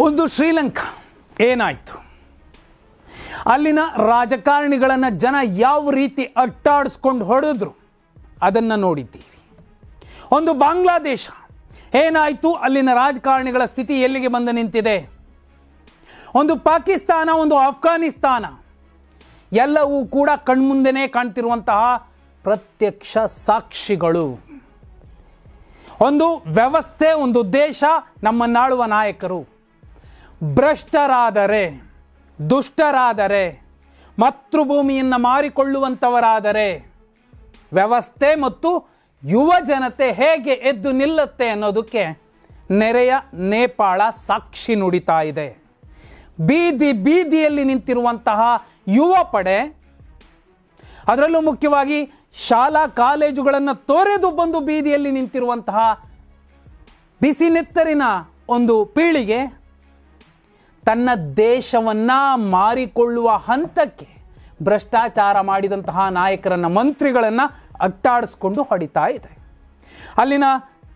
ಒಂದು ಶ್ರೀಲಂಕಾ ಏನಾಯಿತು, ಅಲ್ಲಿನ ರಾಜಕಾರಣಿಗಳನ್ನು ಜನ ಯಾವ ರೀತಿ ಅಟ್ಟಾಡಿಸ್ಕೊಂಡು ಹೊಡೆದ್ರು ಅದನ್ನು ನೋಡಿದ್ದೀರಿ. ಒಂದು ಬಾಂಗ್ಲಾದೇಶ ಏನಾಯಿತು, ಅಲ್ಲಿನ ರಾಜಕಾರಣಿಗಳ ಸ್ಥಿತಿ ಎಲ್ಲಿಗೆ ಬಂದು ನಿಂತಿದೆ. ಒಂದು ಪಾಕಿಸ್ತಾನ, ಒಂದು ಆಫ್ಘಾನಿಸ್ತಾನ, ಎಲ್ಲವೂ ಕೂಡ ಕಣ್ಮುಂದೆನೇ ಕಾಣ್ತಿರುವಂತಹ ಪ್ರತ್ಯಕ್ಷ ಸಾಕ್ಷಿಗಳು. ಒಂದು ವ್ಯವಸ್ಥೆ, ಒಂದು ದೇಶ, ನಮ್ಮನ್ನಾಳುವ ನಾಯಕರು ಭ್ರಷ್ಟರಾದರೆ, ದುಷ್ಟರಾದರೆ, ಮಾತೃಭೂಮಿಯನ್ನು ಮಾರಿಕೊಳ್ಳುವಂಥವರಾದರೆ ವ್ಯವಸ್ಥೆ ಮತ್ತು ಯುವ ಜನತೆ ಹೇಗೆ ಎದ್ದು ನಿಲ್ಲುತ್ತೆ ಅನ್ನೋದಕ್ಕೆ ನೆರೆಯ ನೇಪಾಳ ಸಾಕ್ಷಿ ನುಡಿತಾ ಇದೆ. ಬೀದಿ ಬೀದಿಯಲ್ಲಿ ನಿಂತಿರುವಂತಹ ಯುವ ಪಡೆ, ಅದರಲ್ಲೂ ಮುಖ್ಯವಾಗಿ ಶಾಲಾ ಕಾಲೇಜುಗಳನ್ನು ತೊರೆದು ಬಂದು ಬೀದಿಯಲ್ಲಿ ನಿಂತಿರುವಂತಹ ಬಿಸಿನೆತ್ತರಿನ ಒಂದು ಪೀಳಿಗೆ ತನ್ನ ದೇಶವನ್ನು ಮಾರಿಕೊಳ್ಳುವ ಹಂತಕ್ಕೆ ಭ್ರಷ್ಟಾಚಾರ ಮಾಡಿದಂತಹ ನಾಯಕರನ್ನು, ಮಂತ್ರಿಗಳನ್ನು ಅಟ್ಟಾಡಿಸ್ಕೊಂಡು ಹೊಡಿತಾ ಇದೆ.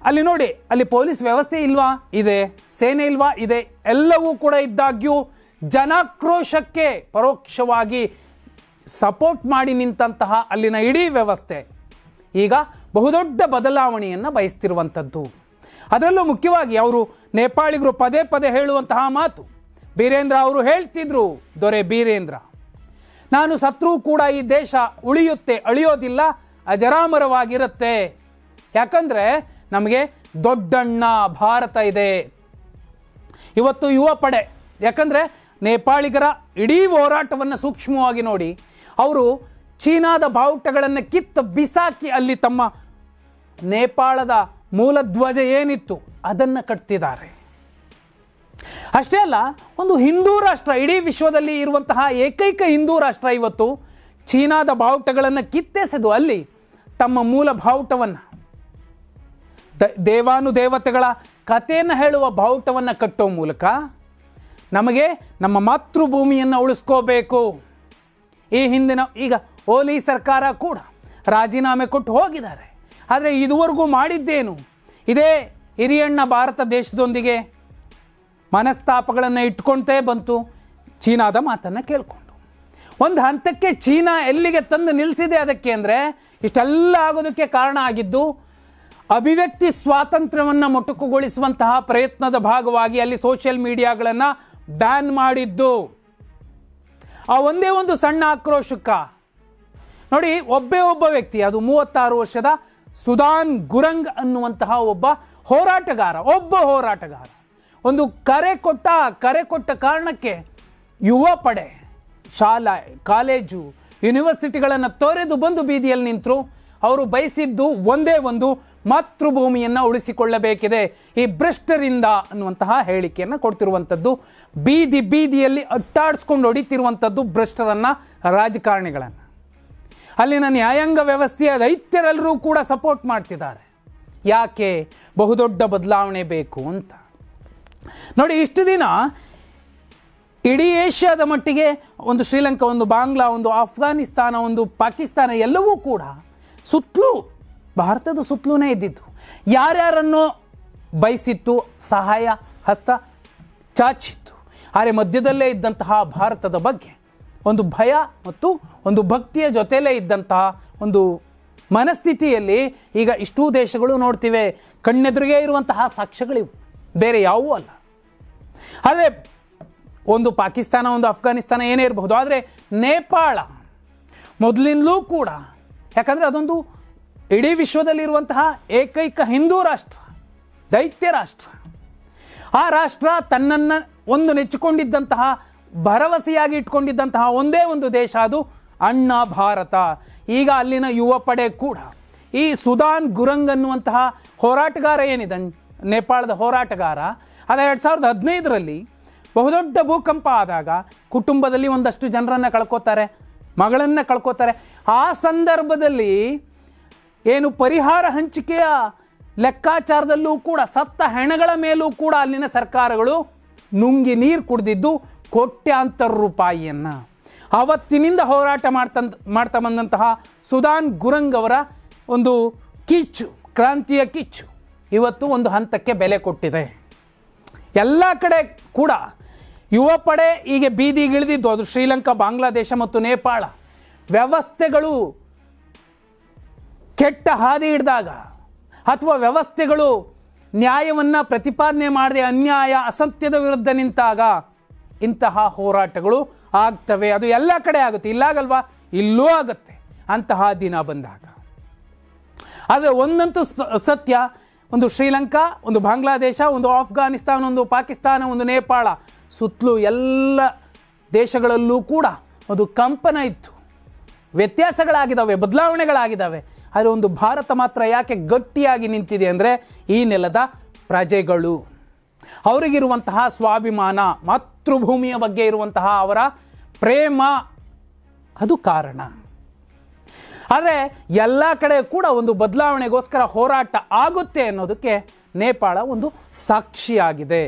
ಅಲ್ಲಿ ನೋಡಿ, ಅಲ್ಲಿ ಪೊಲೀಸ್ ವ್ಯವಸ್ಥೆ ಇಲ್ವಾ? ಇದೆ. ಸೇನೆ ಇಲ್ವಾ? ಇದೆ. ಎಲ್ಲವೂ ಕೂಡ ಇದ್ದಾಗ್ಯೂ ಜನಾಕ್ರೋಶಕ್ಕೆ ಪರೋಕ್ಷವಾಗಿ ಸಪೋರ್ಟ್ ಮಾಡಿ ನಿಂತಹ ಅಲ್ಲಿನ ಇಡೀ ವ್ಯವಸ್ಥೆ ಈಗ ಬಹುದೊಡ್ಡ ಬದಲಾವಣೆಯನ್ನು ಬಯಸ್ತಿರುವಂಥದ್ದು. ಅದರಲ್ಲೂ ಮುಖ್ಯವಾಗಿ ಅವರು ನೇಪಾಳಿಗರು ಪದೇ ಪದೇ ಹೇಳುವಂತಹ ಮಾತು, ಬೀರೇಂದ್ರ ಅವರು ಹೇಳ್ತಿದ್ರು, ದೊರೆ ಬೀರೇಂದ್ರ, ನಾನು ಸತ್ರೂ ಕೂಡ ಈ ದೇಶ ಉಳಿಯುತ್ತೆ, ಅಳಿಯೋದಿಲ್ಲ, ಅಜರಾಮರವಾಗಿರುತ್ತೆ. ಯಾಕಂದರೆ ನಮಗೆ ದೊಡ್ಡಣ್ಣ ಭಾರತ ಇದೆ. ಇವತ್ತು ಯುವ ಪಡೆ, ಯಾಕಂದರೆ ನೇಪಾಳಿಗರ ಇಡೀ ಹೋರಾಟವನ್ನು ಸೂಕ್ಷ್ಮವಾಗಿ ನೋಡಿ, ಅವರು ಚೀನಾದ ಬಾವುಟಗಳನ್ನು ಕಿತ್ತು ಬಿಸಾಕಿ ಅಲ್ಲಿ ತಮ್ಮ ನೇಪಾಳದ ಮೂಲ ಧ್ವಜ ಏನಿತ್ತು ಅದನ್ನು ಕಟ್ತಿದ್ದಾರೆ. ಅಷ್ಟೇ ಅಲ್ಲ, ಒಂದು ಹಿಂದೂ ರಾಷ್ಟ್ರ, ಇಡೀ ವಿಶ್ವದಲ್ಲಿ ಇರುವಂತಹ ಏಕೈಕ ಹಿಂದೂ ರಾಷ್ಟ್ರ ಇವತ್ತು ಚೀನಾದ ಬಾವುಟಗಳನ್ನು ಕಿತ್ತೆಸೆದು ಅಲ್ಲಿ ತಮ್ಮ ಮೂಲ ಬಾವುಟವನ್ನು, ದೇವಾನುದೇವತೆಗಳ ಕಥೆಯನ್ನು ಹೇಳುವ ಬಾವುಟವನ್ನು ಕಟ್ಟೋ ಮೂಲಕ ನಮಗೆ ನಮ್ಮ ಮಾತೃಭೂಮಿಯನ್ನು ಉಳಿಸ್ಕೋಬೇಕು. ಈ ಹಿಂದಿನ ಈಗ ಓಲಿ ಸರ್ಕಾರ ಕೂಡ ರಾಜೀನಾಮೆ ಕೊಟ್ಟು ಹೋಗಿದ್ದಾರೆ. ಆದರೆ ಇದುವರೆಗೂ ಮಾಡಿದ್ದೇನು? ಇದೇ ಹಿರಿಯಣ್ಣ ಭಾರತ ದೇಶದೊಂದಿಗೆ ಮನಸ್ತಾಪಗಳನ್ನು ಇಟ್ಕೊಳ್ತೇ ಬಂತು, ಚೀನಾದ ಮಾತನ್ನು ಕೇಳಿಕೊಂಡು. ಒಂದು ಹಂತಕ್ಕೆ ಚೀನಾ ಎಲ್ಲಿಗೆ ತಂದು ನಿಲ್ಲಿಸಿದೆ ಅದಕ್ಕೆ ಅಂದರೆ, ಇಷ್ಟೆಲ್ಲ ಆಗೋದಕ್ಕೆ ಕಾರಣ ಆಗಿದ್ದು ಅಭಿವ್ಯಕ್ತಿ ಸ್ವಾತಂತ್ರ್ಯವನ್ನು ಮೊಟಕುಗೊಳಿಸುವಂತಹ ಪ್ರಯತ್ನದ ಭಾಗವಾಗಿ ಅಲ್ಲಿ ಸೋಷಿಯಲ್ ಮೀಡಿಯಾಗಳನ್ನು ಬ್ಯಾನ್ ಮಾಡಿದ್ದು. ಆ ಒಂದೇ ಒಂದು ಸಣ್ಣ ಆಕ್ರೋಶಕ್ಕ ನೋಡಿ, ಒಬ್ಬ ವ್ಯಕ್ತಿ, ಅದು 36 ವರ್ಷದ ಸುದಾನ್ ಗುರಂಗ್ ಅನ್ನುವಂತಹ ಒಬ್ಬ ಹೋರಾಟಗಾರ, ಒಂದು ಕರೆ ಕೊಟ್ಟ ಕಾರಣಕ್ಕೆ ಯುವ ಪಡೆ ಶಾಲಾ ಕಾಲೇಜು ಯೂನಿವರ್ಸಿಟಿಗಳನ್ನು ತೊರೆದು ಬಂದು ಬೀದಿಯಲ್ಲಿ ನಿಂತರು. ಅವರು ಬಯಸಿದ್ದು ಒಂದೇ ಒಂದು, ಮಾತೃಭೂಮಿಯನ್ನು ಉಳಿಸಿಕೊಳ್ಳಬೇಕಿದೆ ಈ ಭ್ರಷ್ಟರಿಂದ ಅನ್ನುವಂತಹ ಹೇಳಿಕೆಯನ್ನು ಕೊಡ್ತಿರುವಂಥದ್ದು. ಬೀದಿಯಲ್ಲಿ ಅಟ್ಟಾಡಿಸ್ಕೊಂಡು ಹೊಡಿತಿರುವಂಥದ್ದು ಭ್ರಷ್ಟರನ್ನು, ರಾಜಕಾರಣಿಗಳನ್ನು. ಅಲ್ಲಿನ ನ್ಯಾಯಾಂಗ ವ್ಯವಸ್ಥೆಯ ದೈತ್ಯರೆಲ್ಲರೂ ಕೂಡ ಸಪೋರ್ಟ್ ಮಾಡ್ತಿದ್ದಾರೆ. ಯಾಕೆ? ಬಹುದೊಡ್ಡ ಬದಲಾವಣೆ ಬೇಕು ಅಂತ. ನೋಡಿ, ಇಷ್ಟು ದಿನ ಇಡೀ ಏಷ್ಯಾದ ಮಟ್ಟಿಗೆ ಒಂದು ಶ್ರೀಲಂಕಾ, ಒಂದು ಬಾಂಗ್ಲಾ, ಒಂದು ಆಫ್ಘಾನಿಸ್ತಾನ, ಒಂದು ಪಾಕಿಸ್ತಾನ ಎಲ್ಲವೂ ಕೂಡ ಸುತ್ತಲೂ ಭಾರತದ ಸುತ್ತಲೂನೇ ಇದ್ದಿತ್ತು. ಯಾರ್ಯಾರನ್ನೋ ಬಯಸಿತ್ತು, ಸಹಾಯ ಹಸ್ತ ಚಾಚಿತ್ತು. ಆದರೆ ಮಧ್ಯದಲ್ಲೇ ಇದ್ದಂತಹ ಭಾರತದ ಬಗ್ಗೆ ಒಂದು ಭಯ ಮತ್ತು ಒಂದು ಭಕ್ತಿಯ ಜೊತೆಲೇ ಇದ್ದಂತಹ ಒಂದು ಮನಸ್ಥಿತಿಯಲ್ಲಿ ಈಗ ಇಷ್ಟೂ ದೇಶಗಳು ನೋಡ್ತಿವೆ. ಕಣ್ಣೆದುರಿಗೆ ಇರುವಂತಹ ಸಾಕ್ಷ್ಯಗಳಿವು, ಬೇರೆ ಯಾವುವೂ ಅಲ್ಲ. ಆದರೆ ಒಂದು ಪಾಕಿಸ್ತಾನ, ಒಂದು ಅಫ್ಘಾನಿಸ್ತಾನ ಏನೇ ಇರಬಹುದು, ಆದರೆ ನೇಪಾಳ ಮೊದಲಿಂದಲೂ ಕೂಡ, ಯಾಕಂದರೆ ಅದೊಂದು ಇಡೀ ವಿಶ್ವದಲ್ಲಿರುವಂತಹ ಏಕೈಕ ಹಿಂದೂ ರಾಷ್ಟ್ರ, ದೈತ್ಯ ರಾಷ್ಟ್ರ. ಆ ರಾಷ್ಟ್ರ ತನ್ನನ್ನು ಒಂದು ನೆಚ್ಚಿಕೊಂಡಿದ್ದಂತಹ, ಭರವಸೆಯಾಗಿ ಇಟ್ಕೊಂಡಿದ್ದಂತಹ ಒಂದೇ ಒಂದು ದೇಶ, ಅದು ಅಣ್ಣ ಭಾರತ. ಈಗ ಅಲ್ಲಿನ ಯುವ ಪಡೆ ಕೂಡ ಈ ಸುದಾನ್ ಗುರಂಗ್ ಅನ್ನುವಂತಹ ಹೋರಾಟಗಾರ ಏನಿದೆ, ನೇಪಾಳದ ಹೋರಾಟಗಾರ, ಅದು 2015ರಲ್ಲಿ ಬಹುದೊಡ್ಡ ಭೂಕಂಪ ಆದಾಗ ಕುಟುಂಬದಲ್ಲಿ ಒಂದಷ್ಟು ಜನರನ್ನು ಕಳ್ಕೋತಾರೆ, ಮಗಳನ್ನು ಕಳ್ಕೋತಾರೆ. ಆ ಸಂದರ್ಭದಲ್ಲಿ ಏನು ಪರಿಹಾರ ಹಂಚಿಕೆಯ ಲೆಕ್ಕಾಚಾರದಲ್ಲೂ ಕೂಡ ಸತ್ತ ಹೆಣಗಳ ಮೇಲೂ ಕೂಡ ಅಲ್ಲಿನ ಸರ್ಕಾರಗಳು ನುಂಗಿ ನೀರು ಕುಡಿದಿದ್ದು ಕೋಟ್ಯಾಂತರ ರೂಪಾಯಿಯನ್ನು. ಆವತ್ತಿನಿಂದ ಹೋರಾಟ ಮಾಡ್ತಾ ಬಂದಂತಹ ಸುದಾನ್ ಗುರಂಗ್ ಅವರ ಒಂದು ಕಿಚ್ಚು, ಕ್ರಾಂತಿಯ ಕಿಚ್ಚು ಇವತ್ತು ಒಂದು ಹಂತಕ್ಕೆ ಬೆಲೆ ಕೊಟ್ಟಿದೆ. ಎಲ್ಲ ಕಡೆ ಕೂಡ ಯುವ ಪಡೆ ಹೀಗೆ ಬೀದಿಗಿಳಿದಿದ್ದು, ಅದು ಶ್ರೀಲಂಕಾ, ಬಾಂಗ್ಲಾದೇಶ ಮತ್ತು ನೇಪಾಳ. ವ್ಯವಸ್ಥೆಗಳು ಕೆಟ್ಟ ಹಾದಿ ಹಿಡಿದಾಗ ಅಥವಾ ವ್ಯವಸ್ಥೆಗಳು ನ್ಯಾಯವನ್ನು ಪ್ರತಿಪಾದನೆ ಮಾಡದೆ ಅನ್ಯಾಯ ಅಸತ್ಯದ ವಿರುದ್ಧ ನಿಂತಾಗ ಇಂತಹ ಹೋರಾಟಗಳು ಆಗ್ತವೆ. ಅದು ಎಲ್ಲ ಕಡೆ ಆಗುತ್ತೆ, ಇಲ್ಲಾಗಲ್ವಾ? ಇಲ್ಲೂ ಆಗುತ್ತೆ ಅಂತಹ ದಿನ ಬಂದಾಗ. ಆದರೆ ಒಂದಂತೂ ಸತ್ಯ, ಒಂದು ಶ್ರೀಲಂಕಾ, ಒಂದು ಬಾಂಗ್ಲಾದೇಶ, ಒಂದು ಆಫ್ಘಾನಿಸ್ತಾನ, ಒಂದು ಪಾಕಿಸ್ತಾನ, ಒಂದು ನೇಪಾಳ, ಸುತ್ತಲೂ ಎಲ್ಲ ದೇಶಗಳಲ್ಲೂ ಕೂಡ ಒಂದು ಕಂಪನ ಇತ್ತು, ವ್ಯತ್ಯಾಸಗಳಾಗಿದ್ದಾವೆ, ಬದಲಾವಣೆಗಳಾಗಿದ್ದಾವೆ. ಆದರೆ ಒಂದು ಭಾರತ ಮಾತ್ರ ಯಾಕೆ ಗಟ್ಟಿಯಾಗಿ ನಿಂತಿದೆ ಅಂದರೆ ಈ ನೆಲದ ಪ್ರಜೆಗಳು, ಅವರಿಗಿರುವಂತಹ ಸ್ವಾಭಿಮಾನ, ಮಾತೃಭೂಮಿಯ ಬಗ್ಗೆ ಇರುವಂತಹ ಅವರ ಪ್ರೇಮ, ಅದು ಕಾರಣ. ಆದರೆ ಎಲ್ಲ ಕಡೆ ಕೂಡ ಒಂದು ಬದಲಾವಣೆಗೋಸ್ಕರ ಹೋರಾಟ ಆಗುತ್ತೆ ಅನ್ನೋದಕ್ಕೆ ನೇಪಾಳ ಒಂದು ಸಾಕ್ಷಿಯಾಗಿದೆ.